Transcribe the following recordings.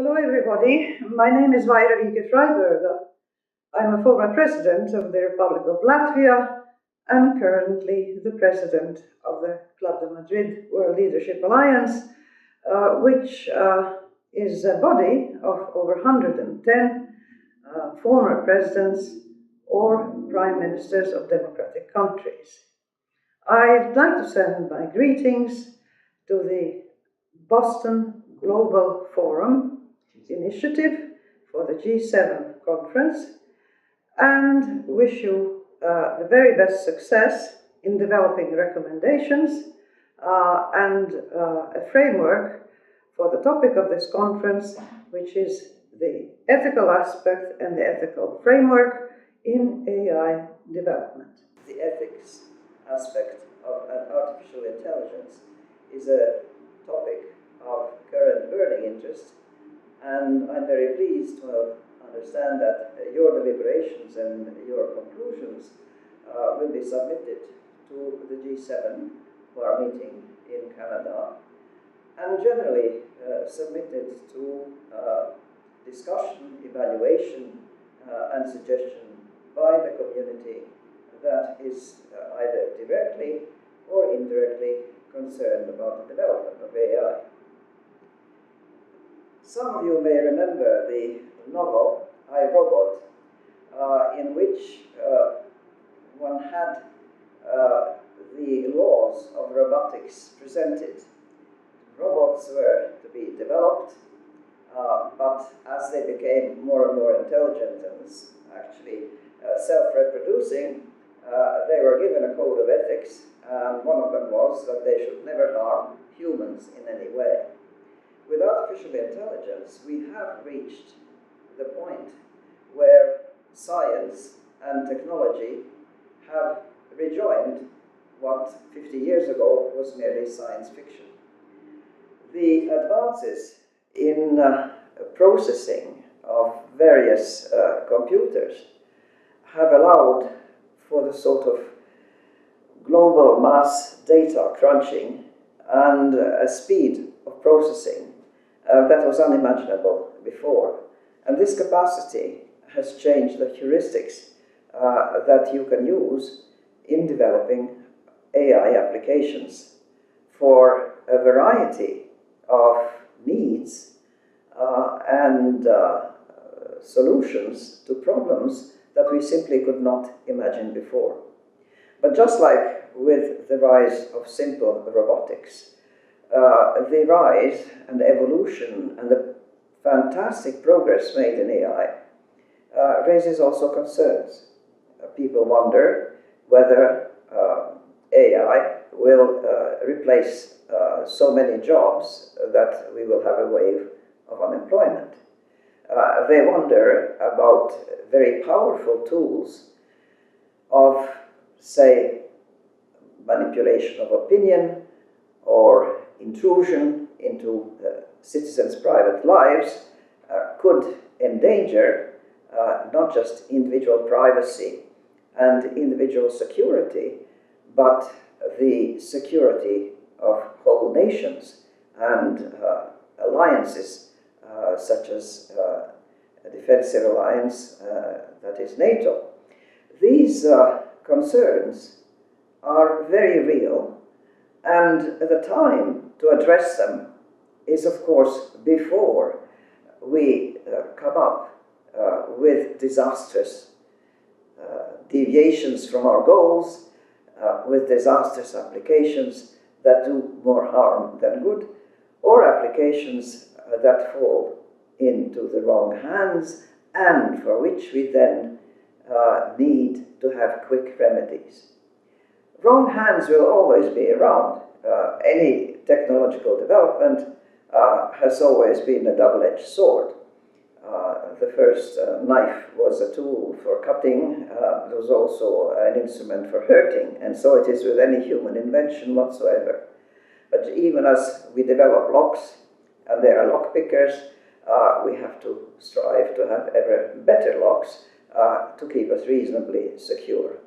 Hello everybody, my name is Vike Freiberga. I'm a former president of the Republic of Latvia and currently the president of the Club de Madrid World Leadership Alliance, which is a body of over 110 former presidents or prime ministers of democratic countries. I'd like to send my greetings to the Boston Global Forum initiative for the G7 conference and wish you the very best success in developing recommendations and a framework for the topic of this conference, which is the ethical aspect and the ethical framework in AI development. The ethics aspect of artificial intelligence is a topic of current burning interest, and I'm very pleased to understand that your deliberations and your conclusions will be submitted to the G7 who are meeting in Canada, and generally submitted to discussion, evaluation, and suggestion by the community that is either directly or indirectly concerned about the development of AI. Some of you may remember the novel I, Robot, in which one had the laws of robotics presented. Robots were to be developed, but as they became more and more intelligent and actually self-reproducing, they were given a code of ethics, and one of them was that they should never harm humans in any way. With artificial intelligence, we have reached the point where science and technology have rejoined what 50 years ago was merely science fiction. The advances in processing of various computers have allowed for the sort of global mass data crunching and a speed of processing that was unimaginable before. And this capacity has changed the heuristics that you can use in developing AI applications for a variety of needs and solutions to problems that we simply could not imagine before. But just like with the rise of simple robotics, the rise and evolution and the fantastic progress made in AI raises also concerns. People wonder whether AI will replace so many jobs that we will have a wave of unemployment. They wonder about very powerful tools of, say, manipulation of opinion or intrusion into citizens' private lives could endanger not just individual privacy and individual security, but the security of whole nations and alliances such as a defensive alliance that is NATO. These concerns are very real, and the time to address them is, of course, before we come up with disastrous deviations from our goals, with disastrous applications that do more harm than good, or applications that fall into the wrong hands and for which we then need to have quick remedies. Wrong hands will always be around. Any technological development has always been a double-edged sword. The first knife was a tool for cutting, it was also an instrument for hurting, and so it is with any human invention whatsoever. But even as we develop locks, and there are lock pickers, we have to strive to have ever better locks to keep us reasonably secure.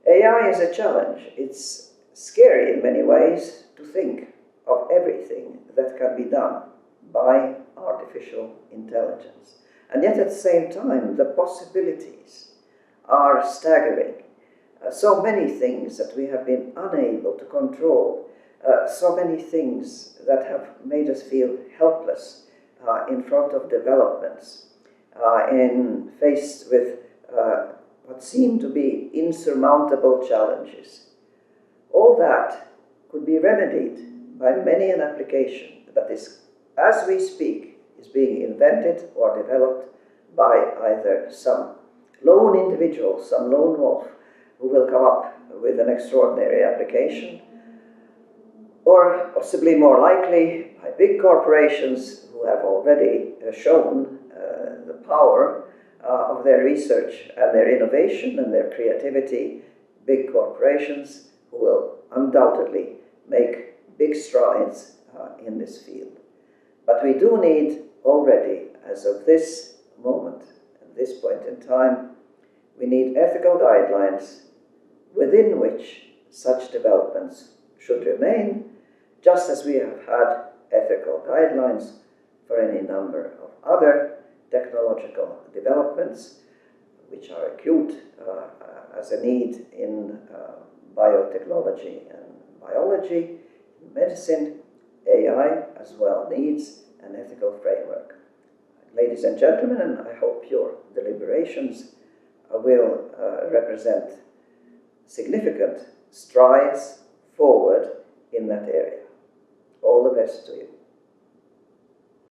AI is a challenge. It's scary in many ways to think of everything that can be done by artificial intelligence. And yet at the same time, the possibilities are staggering. So many things that we have been unable to control, so many things that have made us feel helpless in front of developments, faced with what seem to be insurmountable challenges. All that could be remedied by many an application that is, as we speak, is being invented or developed by either some lone individual, some lone wolf, who will come up with an extraordinary application, or possibly more likely by big corporations who have already shown the power of their research and their innovation and their creativity, big corporations who will undoubtedly make big strides in this field. But we do need already, as of this moment, at this point in time, we need ethical guidelines within which such developments should remain, just as we have had ethical guidelines for any number of other technological developments which are acute as a need in biotechnology and biology, medicine. AI as well needs an ethical framework. Ladies and gentlemen, and I hope your deliberations will represent significant strides forward in that area. All the best to you.